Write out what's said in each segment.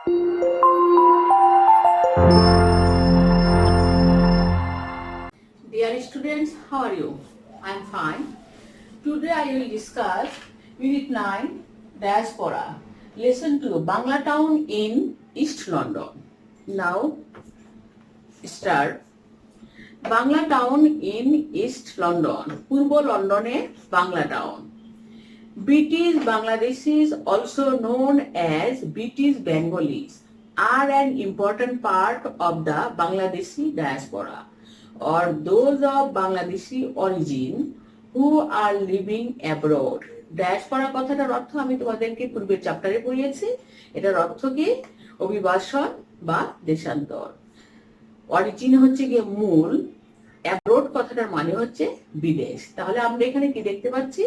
Dear students, how are you? I am fine. Today I will discuss Unit 9 Diaspora, Lesson 2 Bangla Town in East London. Now start. Bangla Town in East London, Purbo Londone Bangla Town. British Bangladeshis, also known as British Bengalis, are an important part of the Bangladeshi diaspora, or those of Bangladeshi origin who are living abroad. ডায়াসপরা কথাটার অর্থ আমি তোমাদেরকে পূর্বের চ্যাপ্টারে পড়িয়েছি। এটার অর্থ কি? অভিবাসন বা দেশান্তর। অরিজিন হচ্ছে গিয়ে মূল, অ্যাব্রোড কথাটার মানে হচ্ছে বিদেশ। তাহলে আমরা এখানে কি দেখতে পাচ্ছি?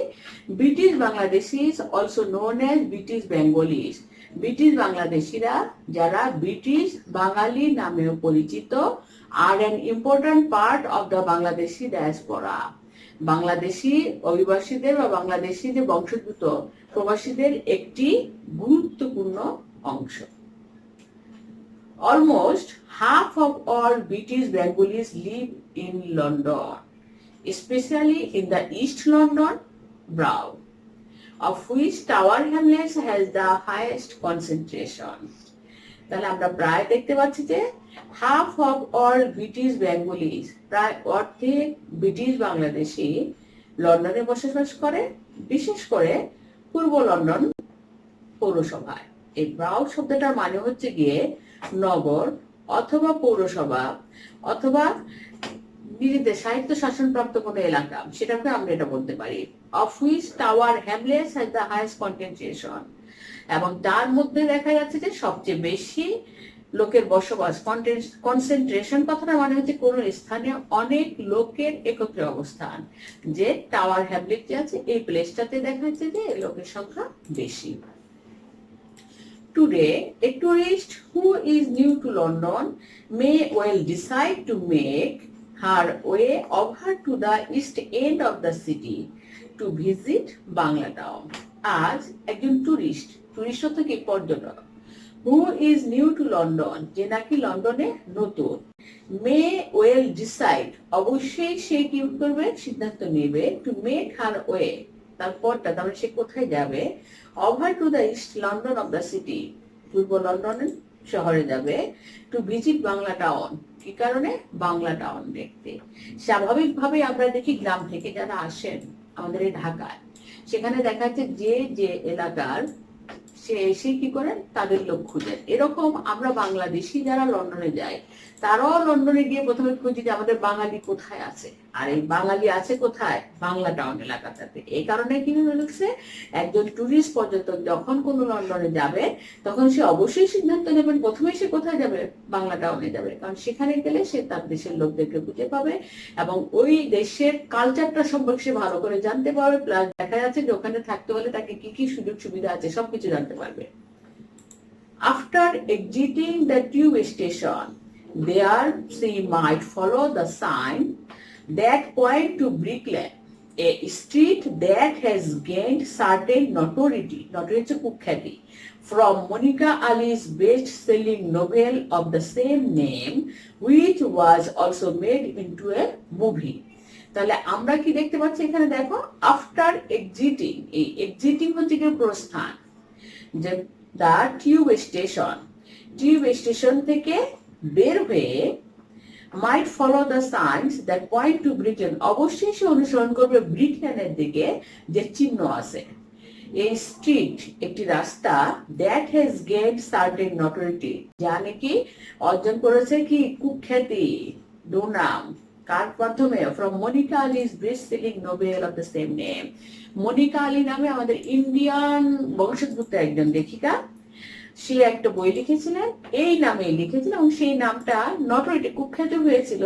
British Bangladeshis, also known as British Bengalis, British বাংলাদেশিরা যারা ব্রিটিশ বাঙালি নামেও পরিচিত, আর an important part of the Bangladeshi diaspora, Bangladeshi অভিবাসীদের বা বাংলাদেশিদের বংশোদ্ভূত প্রবাসীদের একটি গুরুত্বপূর্ণ অংশ। Almost half of all British Bengalis live in London, especially in the East London borough, of which Tower Hamlets has the highest concentration. তাহলে আমরা প্রায় দেখতে পাচ্ছি যে half of all British Bengalis, প্রায় অর্ধেক ব্রিটিশ বাংলাদেশি লন্ডনে বসবাস করে, বিশেষ করে পূর্ব লন্ডন পৌরসভায়। এই ব্রাউ শব্দটার মানে হচ্ছে গিয়ে নগর অথবা পৌরসভা অথবা নিজেদের সাহিত্য শাসনপ্রাপ্ত কোনো এলাকা, সেটাকে আমরা এটা বলতে পারি। Of which tower Hamlets has the highest concentration, এবং তার মধ্যে দেখা যাচ্ছে যে সবচেয়ে বেশি লোকের বসবাস। কনসেন্ট্রেশন কথাটা মানে হচ্ছে কোন স্থানে অনেক লোকের একত্রে অবস্থান। যে টাওয়ার হ্যামলেট যে আছে এই প্লেসটাতে দেখা যাচ্ছে যে লোকের সংখ্যা বেশি। Today, a tourist who is new to London may well decide to make her way over to the east end of the city to visit Bangla Town. আজ একজন টুরিস্ট অর্থ কি পর্যটক, who is new to London, যে নাকি লন্ডনে নতুন, may well decide, অবশ্যই সে কি করবে, সিদ্ধান্ত নেবে, to make her way, তারপরটা তাহলে সে কোথায় যাবে, over to the east London of the city, Purba London শহরে যাবে, to visit বাংলা টাউন, কি কারণে, বাংলা টাউন দেখতে। স্বাভাবিকভাবে আমরা দেখি গ্রাম থেকে যারা আসেন আমাদের এই ঢাকায়, সেখানে দেখা যাচ্ছে যে যে এলাকার সে এসে কি করেন তাদের লোক খুঁজেন। এরকম আমরা বাংলাদেশি যারা লন্ডনে যাই তারাও লন্ডনে গিয়ে প্রথমে খুঁজি যে আমাদের বাঙালি কোথায় আছে, আর এই বাঙালি আছে কোথায়, বাংলা টাউন এলাকাটাতে। এই কারণে কি হচ্ছে, একজন টুরিস্ট পর্যটক যখন কোন লন্ডনে যাবে তখন সে অবশ্যই সিদ্ধান্ত নেবেন প্রথমে সে কোথায় যাবে, বাংলা টাউনে যাবে, কারণ সেখানে গেলে সে তার দেশের লোকদেরকে খুঁজে পাবে এবং ওই দেশের কালচারটা সম্পর্কে সে ভালো করে জানতে পারবে। প্লাস দেখা যাচ্ছে যে ওখানে থাকতে হলে তাকে কি কি সুযোগ সুবিধা আছে সবকিছু জানতে পারবে। After exiting the tube station, there she might follow the sign that point to Brick Lane, a street that has gained certain notoriety kukhati, from Monica Ali's best-selling novel of the same name, which was also made into a movie. তাহলে আমরা কি দেখতে পাচ্ছি এখানে, দেখো, after exciting, এই exciting হচ্ছে কি প্রস্থান, যে দা টিউব স্টেশন থেকে বের হয়ে might follow the signs that point to Britain, অবশ্যই সে অনুসরণ করবে ব্রিটেনের দিকে যে চিহ্ন আছে। এই স্ট্রিট একটি রাস্তা, that has gained certain notoriety, যা নাকি অর্জন করেছে কি কুখ্যাতি, দুর্নাম, কার মাধ্যমে, from Monica Ali's best-selling novel of the same name, Monika Ali নামে আমাদের ইন্ডিয়ান বংশোদ্ভূত একজন লেখিকা, সে একটা বই লিখেছিলেন, এই নামে লিখেছিলেন এবং সেই নামটা নটরিটি কুখ্যাত হয়েছিল।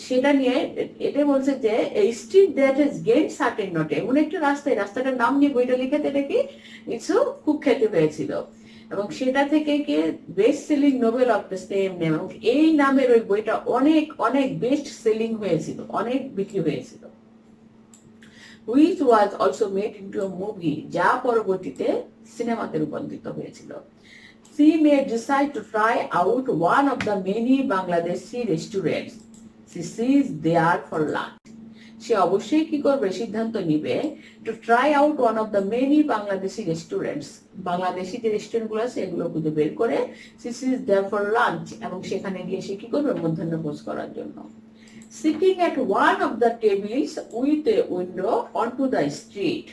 সেটা নিয়ে এটা বলছে যে এই street that has gained certain not, এমন একটা রাস্তাটার নাম নিয়ে বইটা লিখে নাকি কিছু কুখ্যাত হয়েছিল এবং সেটা থেকে কি best selling Nobel of the same name, এবং এই নামের ওই বইটা অনেক অনেক বেস্ট সেলিং হয়েছিল, অনেক বিক্রি হয়েছিল। which was also made into a movie, যা পরবর্তীতে সিনেমাতে রূপান্তরিত হয়েছিল। She may decide to try out one of the many Bangladeshi restaurants she sees there for lunch. সে অবশ্যই কি করবে, সিদ্ধান্ত নিবে to try out one of the many Bangladeshi restaurants, Bangladeshi যে রেস্টুরেন্ট গুলো আছে এগুলো খুঁজে বের করে she is there for lunch, এবং সেখানে গিয়ে সে কি করবে, মধ্যাহ্নভোজ করার জন্য। Sitting at one of the tables with a window onto the street,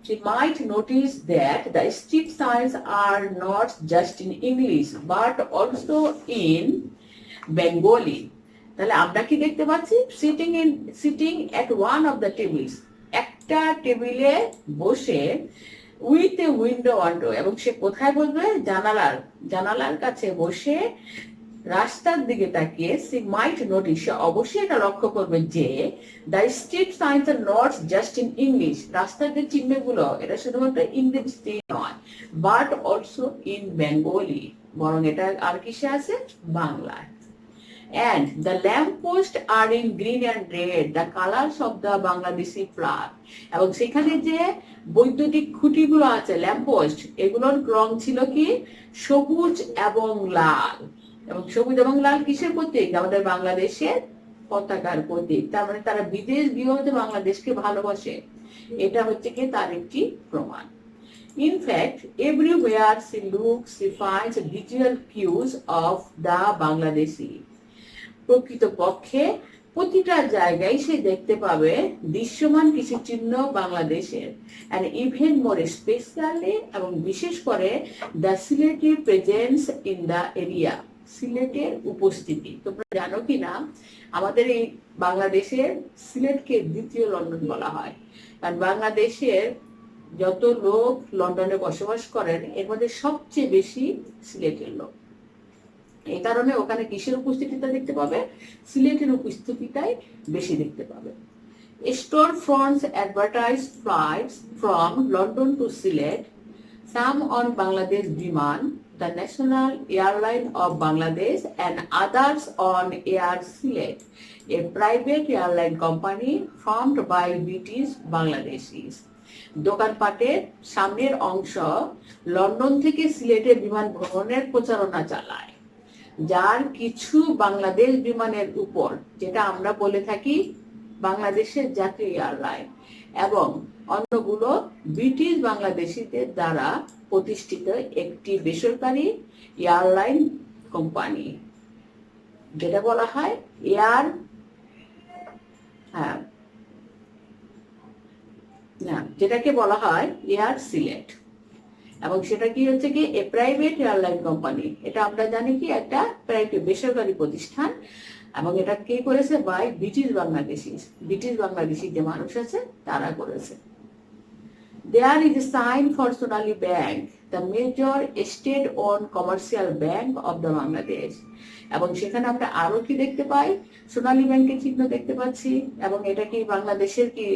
she might notice that the street signs are not just in English but also in Bengali. তাহলে আমরা কি দেখতে পাচ্ছি, sitting at one of the tables, একটা টেবিলে বসে with a window অন্ডো, এবং সে কোথায় বসবে, জানালার কাছে বসে রাস্তার দিকে তাকিয়ে সি মাইট নোটিস, সে অবশ্যই এটা লক্ষ্য করবে যে the street science are not just in English, রাস্তার যে চিহ্নগুলো এটা শুধুমাত্র ইংরেজিতে নয় বাট অলসো ইন বেঙ্গলি, বরং এটা আর কিসে আছে, বাংলায়। And the lampposts are in green and red, the colors of the Bangladeshi flag. এবং সেখানে যে বৈদ্যুতিক খুঁটিগুলো আছে, ল্যাম্পপোস্ট, এগুলোর রং ছিল কি, সবুজ এবং লাল। এবং সবুজ এবং লাল কিসের প্রতীক, আমাদের বাংলাদেশের পতাকার প্রতীক। তার মানে তারা বিদেশ বিহতে বাংলাদেশকে ভালোবাসে, এটা হচ্ছে কি তার একটি প্রমাণ। In fact, everywhere she looks, she finds visual cues of the Bangladeshi. প্রকৃতপক্ষে প্রতিটা জায়গায় সে দেখতে পাবে দৃশ্যমান কিছু চিহ্ন বাংলাদেশের, and even more especially, এবং বিশেষ করে the Sileti presence in the area, সিলেটের উপস্থিতি। তোমরা জানো কি না, আমাদের এই বাংলাদেশের সিলেটকে দ্বিতীয় লন্ডন বলা হয়, কারণ বাংলাদেশের যত লোক লন্ডনে বসবাস করেন এর মধ্যে সবচেয়ে বেশি সিলেটের লোক। এই কারণে ওখানে কিসের উপস্থিতিটা দেখতে পাবে, সিলেটের উপস্থিতিটাই বেশি দেখতে পাবে। Store fronts advertise flights from London two Sylhet, some on Bangladesh বিমান, the National Airline of Bangladesh, and others on Air Silet, a private airline company formed by British Bangladeshis. দোকানপাটের সামনের অংশ লন্ডন থেকে সিলেটে বিমান ভ্রমণের প্রচারণা চালায়, যার কিছু বাংলাদেশ বিমানের উপর, যেটা আমরা বলে থাকি বাংলাদেশের জাতীয় এয়ারলাইন, এবং অন্যগুলো ব্রিটিশ বাংলাদেশিদের দ্বারা প্রতিষ্ঠিত একটি বেসরকারি এয়ারলাইন কোম্পানি, যেটা বলা হয় যেটাকে বলা হয় এয়ার সিলেট। এবং সেটা কি হচ্ছে কি, এ প্রাইভেট এয়ারলাইন কোম্পানি, এটা আমরা জানি কি একটা প্রাইভেট বেসরকারি প্রতিষ্ঠান, এবং এটা কে করেছে, বাই ব্রিটিশ বাংলাদেশি যে মানুষ আছে তারা করেছে। There is a sign for Sonali Bank, the major state-owned commercial bank of the Bangladesh. এবং সেখানে আমরা আরো কি দেখতে পাই, সোনালী ব্যাংকের চিহ্ন দেখতে পাচ্ছি, এবং এটা কি বাংলাদেশের কি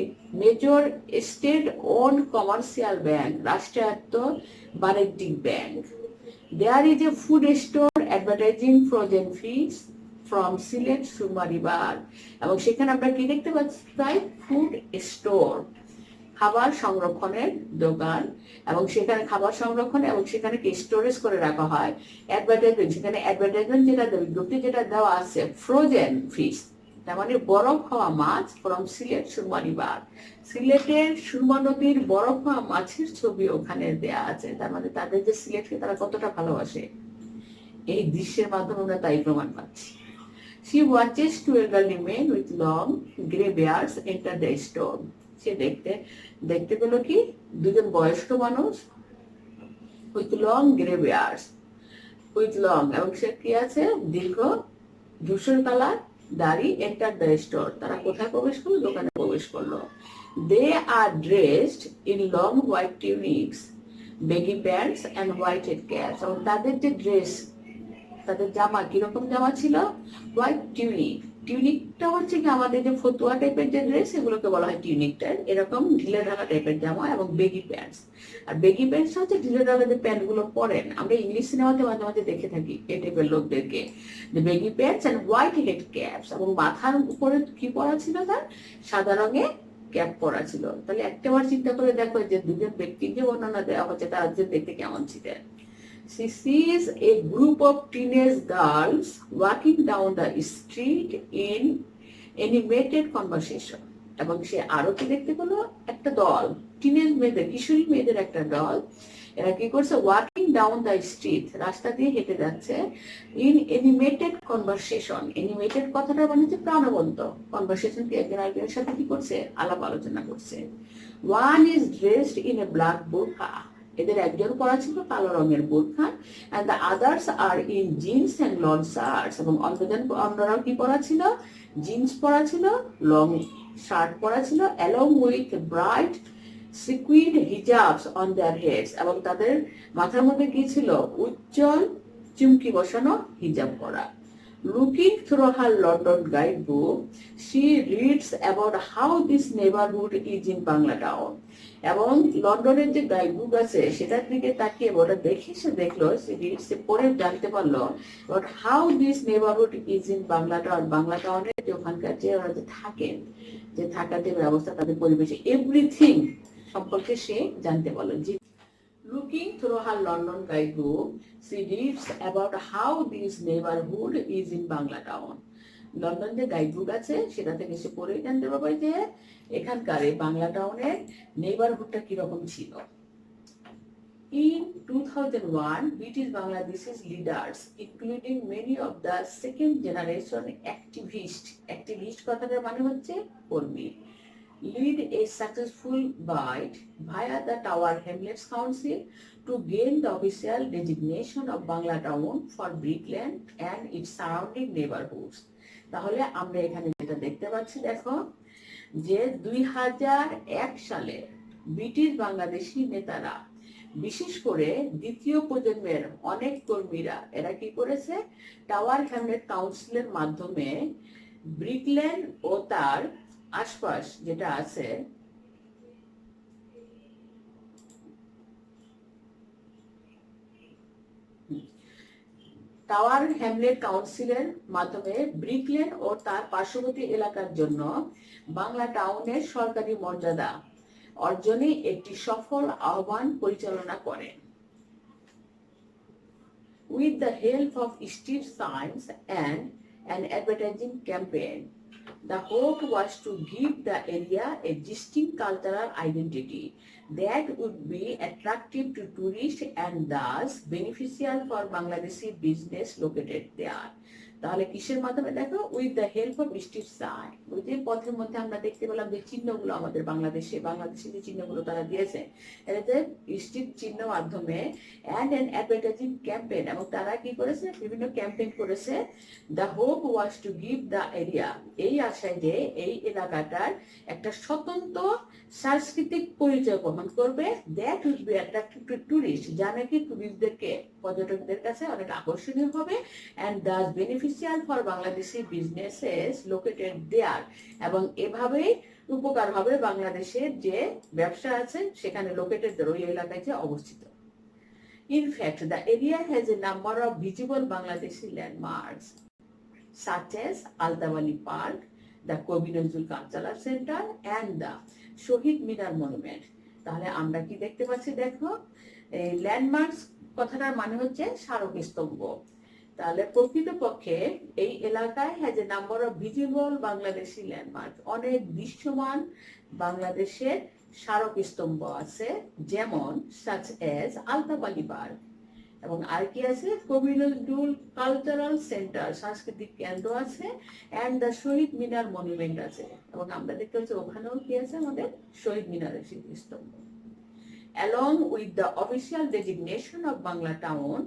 major state own commercial bank, রাষ্ট্রায়ত্ত বাণিজ্যিক bank. There is a food store advertising frozen fish from Silet Surma River, এবং সেখানে আমরা কি দেখতে পাচ্ছি, ফুড স্টোর, খাবার সংরক্ষণের দোকান, এবং সেখানে খাবার সংরক্ষণ এবং সেখানে কি স্টোরেজ করে রাখা হয়। অ্যাডভার্টাইজমেন্ট, সেখানে অ্যাডভার্টাইজমেন্ট যেটা বিজ্ঞপ্তি যেটা দেওয়া আছে, ফ্রোজেন ফিশ, তার মানে বরফ হওয়া মাছ, ফ্রম সিলেট সুরমা রিভার, সিলেটের সুরমা নদীর বরফ হওয়া মাছের ছবি ওখানে দেয়া আছে। তার মানে তাদের যে সিলেটকে তারা কতটা ভালোবাসে, এই দৃশ্যের মাধ্যমে আমরা তাই প্রমাণ পাচ্ছি। She watches two elderly men with long grey beards enter the store. সে দেখতে পেল কি, দুজন বয়স্ক মানুষ উইথ লং গ্রে বেয়ার্স, এবং সে কি আছে, দীর্ঘ ধূসর কালার দাড়ি, এন্টার দ্য স্টোর, তারা কোথায় প্রবেশ করলো, দোকানে প্রবেশ করলো। They are dressed in long white tunics, baggy pants and white head caps, এবং তাদের যে ড্রেস, তাদের জামা কিরকম জামা ছিল, হোয়াইট টিউনিকটা হচ্ছে কি আমাদের যে ফতুয়া টাইপের যে ড্রেস, এগুলোকে বলা হয় টিউনিকটা, এরকম ঢিলে ঢালা টাইপের জামা, এবং বেগি প্যান্টস। আর বেগি প্যান্টস হচ্ছে ঢিলে ঢালা যে প্যান্ট গুলো পরেন, আমরা ইংলিশ সিনেমাতে মাঝে মাঝে দেখে থাকি এই টাইপের লোকদেরকে, যে baggy pants and white head caps, এবং মাথার উপরে কি পরা ছিল, তার সাদা রঙের ক্যাপ পরা ছিল। তাহলে একটাবার চিন্তা করে দেখো যে দুজন ব্যক্তির যে বর্ণনা দেওয়া হচ্ছে তারা যে দেখতে কেমন ছিলেন। She sees a group of teenage girls walking down the street in animated conversation. এবং সে আরো কি দেখতে পেলো, একটা দল টিনেজ মেয়েদের, কিশোরী মেয়েদের একটা দল, এরা কি করছে, ওয়াকিং ডাউন দ্য স্ট্রিট, রাস্তা দিয়ে হেঁটে যাচ্ছে, ইন এনিমেটেড কনভারসেশন। এনিমেটেড কথাটা মানে হচ্ছে প্রাণবন্ত, কনভারসেশন কি একজন আরেকজনের সাথে কি করছে, আলাপ আলোচনা করছে। One is dressed in a black burqa, এদের একজন পরা ছিল কালো রঙের বোরখা, and the others are in jeans and long shirts, এবং অন্যরাও কি পরা ছিল, জিন্স পরা ছিল, লং শার্ট পরা ছিল, along with bright sequined hijabs on their heads, এবং তাদের মাথার মধ্যে কি ছিল, উজ্জ্বল চুমকি বসানো হিজাব পরা। Looking through her London guidebook, she reads about how this neighborhood is in Bangla Town. এবং লন্ডনের যে গাইডবুক আছে সেটার দিকে তাকিয়ে ওটা দেখে সে দেখলো, সে পড়ে জানতে পারলো about how this neighborhood is in Bangla Town, Bangla টাউনের যে ওখানকার যে ওরা যে থাকেন, যে থাকার যে ব্যবস্থা, তাদের পরিবেশে এভরিথিং সম্পর্কে সে জানতে পারলো। Looking through her London guidebook, she reads about how this neighborhood is in Bangla Town. London যে গাইডবুক আছে সেটা থেকে সে পড়ে জানতে পারবে যে এখানকার এই বাংলা টাউনের নেইবারহুডটা কিরকম ছিল। In 2001, British Bangladesh's leaders, including many of the second generation activist কথাটার মানে হচ্ছে কর্মী, lead a successful bid via the Tower Hamlets Council to gain the official designation of Bangla Town for Brickland and its surrounding neighborhoods. তাহলে আমরা এখানে যেটা দেখতে পাচ্ছি, দেখো যে 2001 সালে ব্রিটিশ বাংলাদেশি নেতারা, বিশেষ করে দ্বিতীয় প্রজন্মের অনেক কর্মীরা, এরা কি করেছে, টাওয়ার হ্যামলেট কাউন্সিলের মাধ্যমে ব্রিকল্যান্ড ও তার আশপাশ যেটা আছে টাওয়ার হ্যামলেট কাউন্সিলের মাধ্যমে ব্রিকল্যান্ড ও তার পার্শ্ববর্তী এলাকার জন্য বাংলা টাউনের সরকারি মর্যাদা অর্জনে একটি সফল আহ্বান পরিচালনা করেন। With the help of street signs and an advertising campaign, the hope was to give the area a distinct cultural identity that would be attractive to tourists and thus beneficial for Bangladeshi business located there. তাহলে কিসের মাধ্যমে, দেখো, with the help of street sign, ওই যে পথের মধ্যে আমরা দেখতে পেলাম যে চিহ্নগুলো আমাদের বাংলাদেশি যে চিহ্নগুলো তারা দিয়েছে, এটাতে স্ট্রিট চিহ্ন মাধ্যমে, অ্যান্ড অ্যান অ্যাডভার্টাইজিং ক্যাম্পেইন, এবং তারা কি করেছে, বিভিন্ন ক্যাম্পেইন করেছে। The hope was to give the area, এই আশায় যে এই এলাকাটার একটা স্বতন্ত্র সাংস্কৃতিক পরিচয় বহন করবে, that will be attractive to tourist, যা নাকি টুরিস্টদেরকে, পর্যটকদের কাছে অনেক আকর্ষণীয় হবে, and thus beneficial for Bangladeshi businesses located there, এবং এভাবেই উপকার হবে বাংলাদেশের যে ব্যবসা আছে সেখানে লোকেটেড, ওই এলাকায় যে অবস্থিত। In fact, the area has a number of visible Bangladeshi landmarks such as Altawali Park, the Kobi Nazrul Cultural Center and the Shaheed Minar monument. তাহলে আমরা কি দেখতে পাচ্ছি, দেখো, এই ল্যান্ডমার্কস কথাটার মানে হচ্ছে স্মারকস্তম্ভ। তাহলে প্রকৃতপক্ষে এই এলাকায় has a number of visible Bangladeshi landmark, অনেক দৃশ্যমান বাংলাদেশের স্মারকস্তম্ভ আছে, যেমন সাচ এজ আলতাবালি পার্ক, এবং আর কি আছে, কবি নজরুল কালচারাল সেন্টার, সাংস্কৃতিক কেন্দ্র আছে, and the Shaheed Minar monument আছে, এবং আমরা দেখতে পাচ্ছি ওখানেও কি আছে, আমাদের শহীদ মিনারের স্মৃতিস্তম্ভ। Along with the official designation of Bangla Town,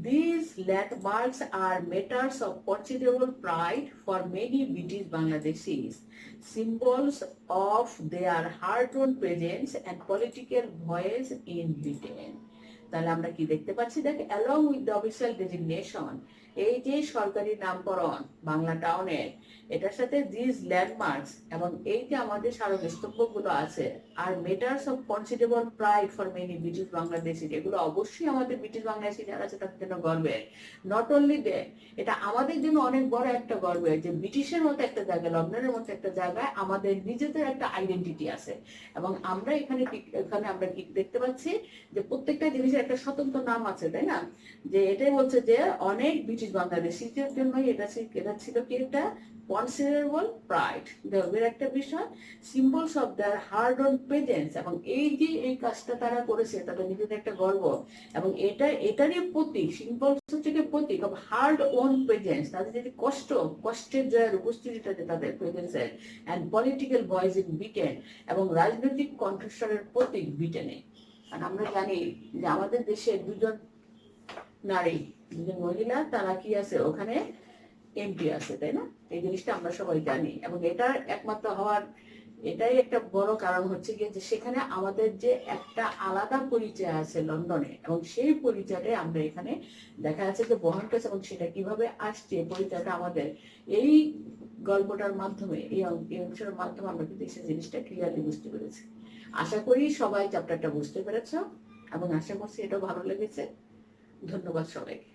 these landmarks are matters of considerable pride for many British Bangladeshis, symbols of their hard-won presence and political voice in Britain. তাহলে আমরা কি দেখতে পাচ্ছি, দেখ, along with the official designation, এই যে সরকারি নামকরণ বাংলা টাউনের, এটার সাথে দিস ল্যান্ডমার্কস এবং এই যে আমাদের স্মারকস্তম্ভগুলো আছে are matters of considerable pride for many British Bangladeshi, এগুলো অবশ্যই আমাদের ব্রিটিশ বাংলাদেশি যারা আছে তাদের জন্য গর্বের। নট অনলি দে, এটা আমাদের জন্য অনেক বড় একটা গর্বের যে ব্রিটিশের মতো একটা জায়গায়, লন্ডনের মতো একটা জায়গায় আমাদের নিজেদের একটা আইডেন্টিটি আছে। এবং আমরা এখানে এখানে আমরা কি দেখতে পাচ্ছি যে প্রত্যেকটা জিনিসের একটা স্বতন্ত্র নাম আছে, তাই না? যে এটাই বলছে যে অনেক ব্রিটিশ বাংলাদেশিদের জন্যই এটা ছিল কি একটা কনসিডারেবল প্রাইড, গর্বের একটা বিষয়, symbols of their hard on presence. এবং এই যে এই কাজটা তারা করেছে তাদের নিজেদের একটা গর্ব, এবং এটারই প্রতীক, সিম্বলস হচ্ছে কি প্রতীক অফ হার্ড ওন প্রেজেন্স, তাদের যে কষ্টের জয়ের উপস্থিতিটা যে তাদের প্রেজেন্সের, and political voice in Britain, এবং রাজনৈতিক কণ্ঠস্বরের প্রতীক ব্রিটেনে। আর আমরা জানি যে আমাদের দেশে দুজন নারী, দুজন মহিলা, তারা কি আছে ওখানে এমপি আছে, তাই না? এই জিনিসটা আমরা সবাই জানি। এবং এটার একমাত্র হওয়ার এটাই একটা বড় কারণ হচ্ছে গিয়ে যে সেখানে আমাদের যে একটা আলাদা পরিচয় আছে লন্ডনে, এবং সেই পরিচয়টা আমরা এখানে দেখা যাচ্ছে যে বহন করছে, এবং সেটা কিভাবে আসছে পরিচয়টা আমাদের এই গল্পটার মাধ্যমে, এই অংশের মাধ্যমে আমরা কিন্তু সেই জিনিসটা ক্লিয়ারলি বুঝতে পেরেছি। আশা করি সবাই চ্যাপ্টারটা বুঝতে পেরেছ, এবং আশা করছি এটা ভালো লেগেছে। ধন্যবাদ সবাইকে।